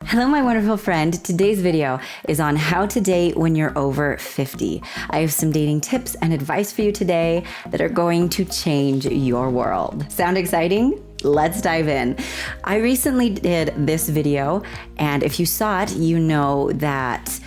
Hello, my wonderful friend. Today's video is on how to date when you're over 50. I have some dating tips and advice for you today that are going to change your world. Sound exciting? Let's dive in. I recently did this video, and if you saw it, you know that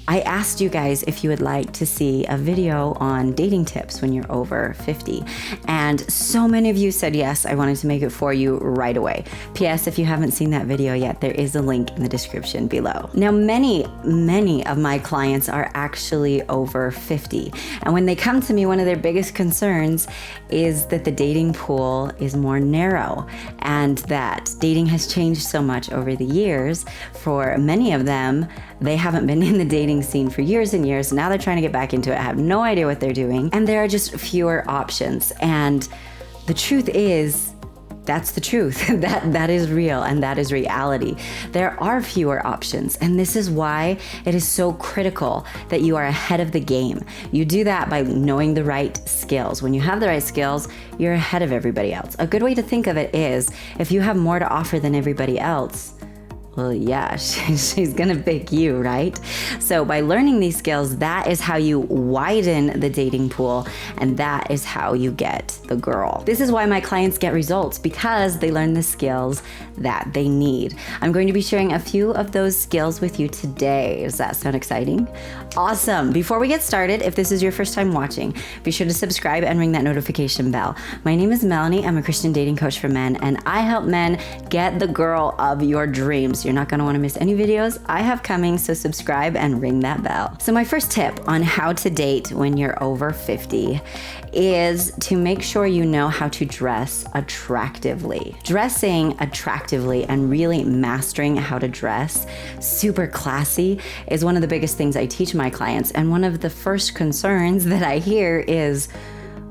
I asked you guys if you would like to see a video on dating tips when you're over 50. And so many of you said yes, I wanted to make it for you right away. P.S. If you haven't seen that video yet, there is a link in the description below. Now, many of my clients are actually over 50. And when they come to me, one of their biggest concerns is that the dating pool is more narrow and that dating has changed so much over the years. For many of them, they haven't been in the dating scene for years and years. Now they're trying to get back into it, have no idea what they're doing, and there are just fewer options. And the truth is, that's the truth. That is real and that is reality. There are fewer options, and this is why it is so critical that you are ahead of the game. You do that by knowing the right skills. When you have the right skills, you're ahead of everybody else. A good way to think of it is, if you have more to offer than everybody else, well, yeah, she's gonna pick you, right? So by learning these skills, that is how you widen the dating pool, and that is how you get the girl. This is why my clients get results, because they learn the skills that they need. I'm going to be sharing a few of those skills with you today. Does that sound exciting? Awesome. Before we get started, if this is your first time watching, be sure to subscribe and ring that notification bell. My name is Melannie. I'm a Christian dating coach for men, and I help men get the girl of your dreams. You're not going to want to miss any videos I have coming, so subscribe and ring that bell. So my first tip on how to date when you're over 50 is to make sure you know how to dress attractively. Dressing attractively and really mastering how to dress super classy is one of the biggest things I teach my clients. And one of the first concerns that I hear is,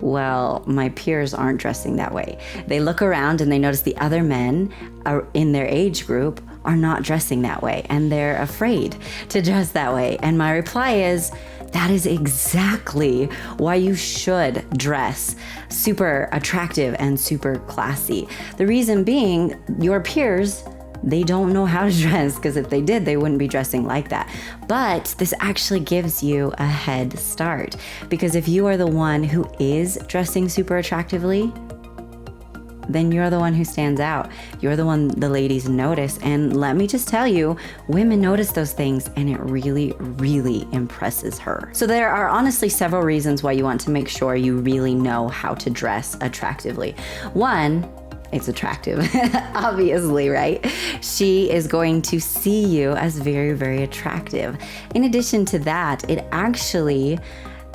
well, my peers aren't dressing that way. They look around and they notice the other men in their age group are not dressing that way, and they're afraid to dress that way. And my reply is, that is exactly why you should dress super attractive and super classy. The reason being, your peers, they don't know how to dress, because if they did, they wouldn't be dressing like that. But this actually gives you a head start, because if you are the one who is dressing super attractively, then you're the one who stands out. You're the one the ladies notice. And let me just tell you, women notice those things, and it really, really impresses her. So there are honestly several reasons why you want to make sure you really know how to dress attractively. One, it's attractive, obviously, right? She is going to see you as very, very attractive. In addition to that, it actually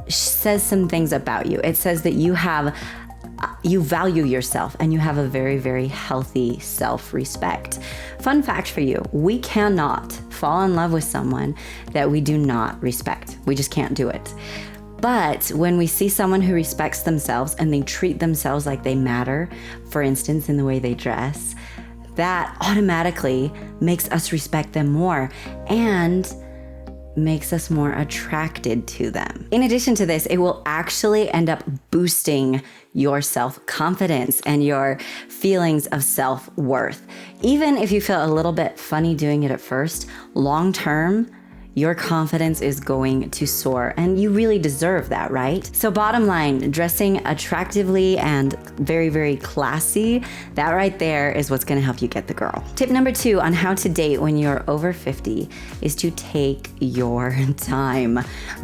says some things about you. It says that you value yourself and you have a very, very healthy self-respect. Fun fact for you, we cannot fall in love with someone that we do not respect. We just can't do it. But when we see someone who respects themselves and they treat themselves like they matter, for instance, in the way they dress, that automatically makes us respect them more and makes us more attracted to them. In addition to this, it will actually end up boosting your self-confidence and your feelings of self-worth. Even if you feel a little bit funny doing it at first, long-term, your confidence is going to soar, and you really deserve that, right? So bottom line, dressing attractively and very, very classy, that right there is what's gonna help you get the girl. Tip number 2 on how to date when you're over 50 is to take your time.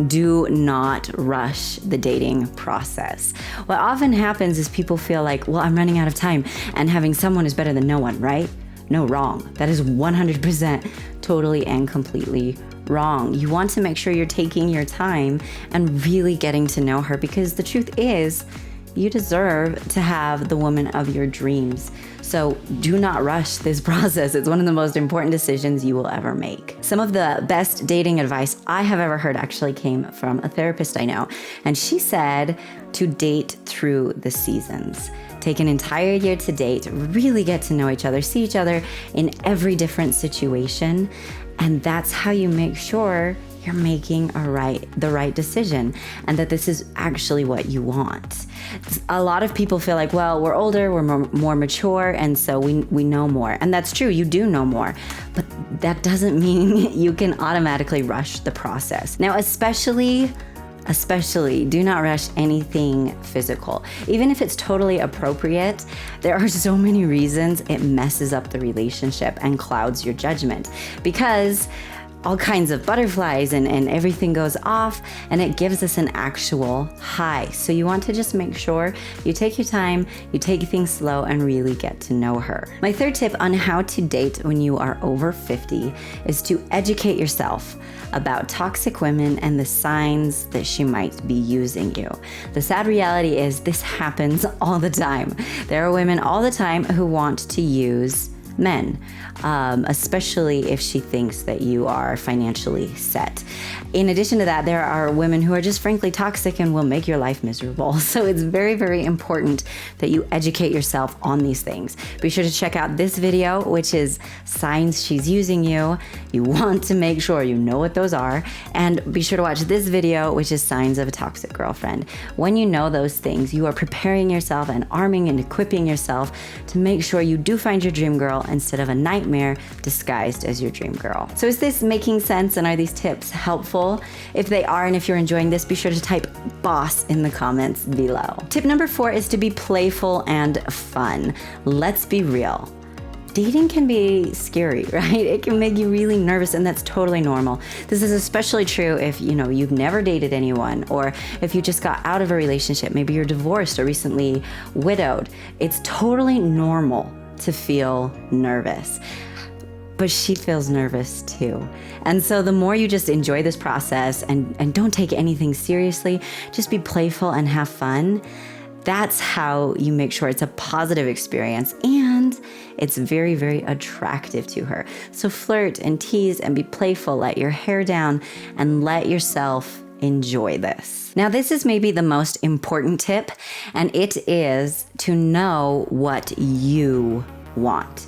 Do not rush the dating process. What often happens is people feel like, well, I'm running out of time and having someone is better than no one, right? No, wrong. That is 100% totally and completely wrong. You want to make sure you're taking your time and really getting to know her, because the truth is, you deserve to have the woman of your dreams. So do not rush this process. It's one of the most important decisions you will ever make. Some of the best dating advice I have ever heard actually came from a therapist I know. And she said to date through the seasons. Take an entire year to date, really get to know each other, see each other in every different situation. And that's how you make sure you're making the right decision and that this is actually what you want. A lot of people feel like, well, we're older, we're more mature, and so we know more. And that's true, you do know more. But that doesn't mean you can automatically rush the process. Now, especially do not rush anything physical. Even if it's totally appropriate, there are so many reasons it messes up the relationship and clouds your judgment, because all kinds of butterflies and everything goes off, and it gives us an actual high. So you want to just make sure you take your time, you take things slow, and really get to know her. My third tip on how to date when you are over 50 is to educate yourself about toxic women and the signs that she might be using you. The sad reality is this happens all the time. There are women all the time who want to use men, especially if she thinks that you are financially set. In addition to that, there are women who are just frankly toxic and will make your life miserable. So it's very, very important that you educate yourself on these things. Be sure to check out this video, which is signs she's using you. You want to make sure you know what those are. And be sure to watch this video, which is signs of a toxic girlfriend. When you know those things, you are preparing yourself and arming and equipping yourself to make sure you do find your dream girl instead of a nightmare disguised as your dream girl. So is this making sense, and are these tips helpful? If they are, and if you're enjoying this, be sure to type boss in the comments below. Tip number 4 is to be playful and fun. Let's be real. Dating can be scary, right? It can make you really nervous, and that's totally normal. This is especially true if you've never dated anyone, or if you just got out of a relationship. Maybe you're divorced or recently widowed. It's totally normal to feel nervous. But she feels nervous too. And so the more you just enjoy this process and don't take anything seriously, just be playful and have fun, that's how you make sure it's a positive experience and it's very, very attractive to her. So flirt and tease and be playful, let your hair down, and let yourself enjoy this. Now, this is maybe the most important tip, and it is to know what you want.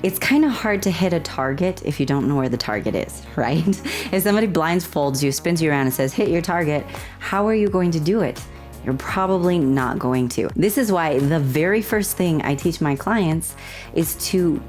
It's kind of hard to hit a target if you don't know where the target is, right? If somebody blindfolds you, spins you around and says, hit your target, how are you going to do it? You're probably not going to. This is why the very first thing I teach my clients is to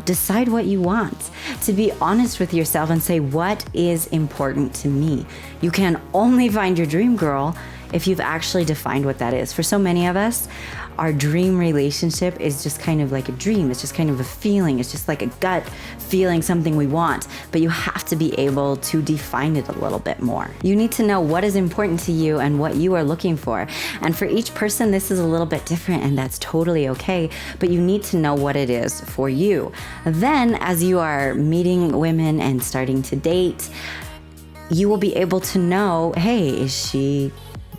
decide what you want, to be honest with yourself and say, what is important to me? You can only find your dream girl if you've actually defined what that is. For so many of us, our dream relationship is just kind of like a dream. It's just kind of a feeling. It's just like a gut feeling, something we want. But you have to be able to define it a little bit more. You need to know what is important to you and what you are looking for. And for each person, this is a little bit different, and that's totally okay. But you need to know what it is for you. Then, as you are meeting women and starting to date, you will be able to know, hey, is she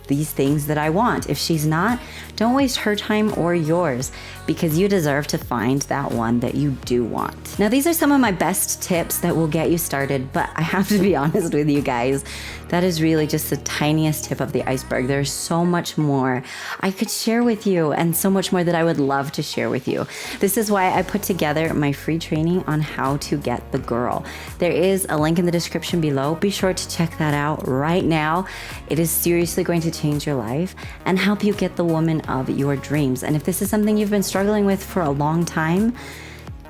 these things that I want? If she's not, don't waste her time or yours, because you deserve to find that one that you do want. Now, these are some of my best tips that will get you started, but I have to be honest with you guys, that is really just the tiniest tip of the iceberg. There's so much more I could share with you, and so much more that I would love to share with you. This is why I put together my free training on how to get the girl. There is a link in the description below. Be sure to check that out right now. It is seriously going to change your life and help you get the woman of your dreams. And if this is something you've been struggling with for a long time,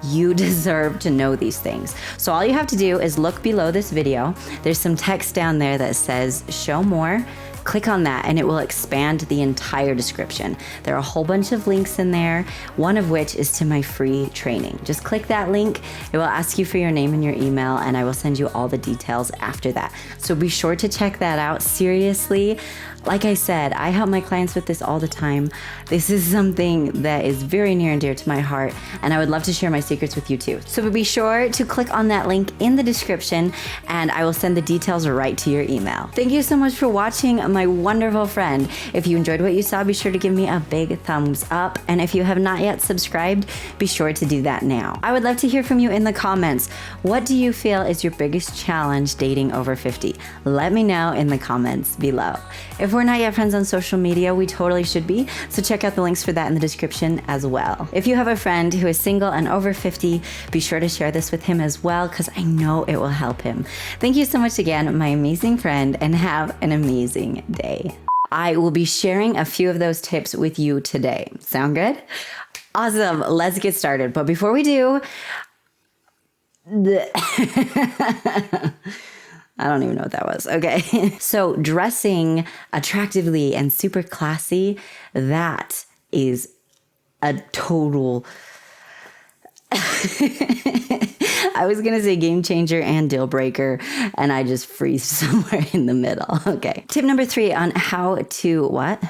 you deserve to know these things. So all you have to do is look below this video. There's some text down there that says show more. Click on that and it will expand the entire description. There are a whole bunch of links in there, one of which is to my free training. Just click that link. It will ask you for your name and your email, and I will send you all the details after that. So be sure to check that out. Seriously, like I said, I help my clients with this all the time. This is something that is very near and dear to my heart, and I would love to share my secrets with you too. So be sure to click on that link in the description, and I will send the details right to your email. Thank you so much for watching, my wonderful friend. If you enjoyed what you saw, be sure to give me a big thumbs up, and if you have not yet subscribed, be sure to do that now. I would love to hear from you in the comments. What do you feel is your biggest challenge dating over 50? Let me know in the comments below. If we're not yet friends on social media, we totally should be, so check out the links for that in the description as well. If you have a friend who is single and over 50, be sure to share this with him as well, because I know it will help him. Thank you so much again, my amazing friend, and have an amazing day. I will be sharing a few of those tips with you today. Sound good? Awesome. Let's get started. But before we do, I don't even know what that was. Okay. So dressing attractively and super classy, that is a total... I was going to say game changer and deal breaker, and I just freeze somewhere in the middle. Okay. Tip number 3 on how to what?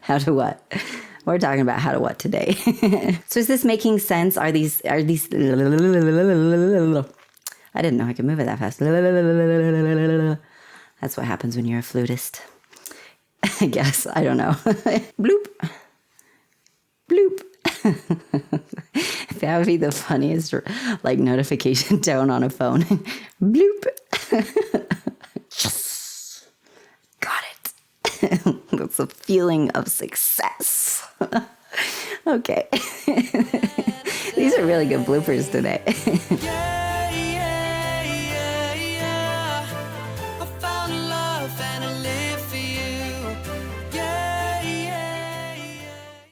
How to what? We're talking about how to what today. So is this making sense? Are these I didn't know I could move it that fast. That's what happens when you're a flutist. I guess. I don't know. Bloop. Bloop. That would be the funniest like notification tone on a phone. Bloop. Yes. Got it. That's a feeling of success. Okay. These are really good bloopers today. I found love and a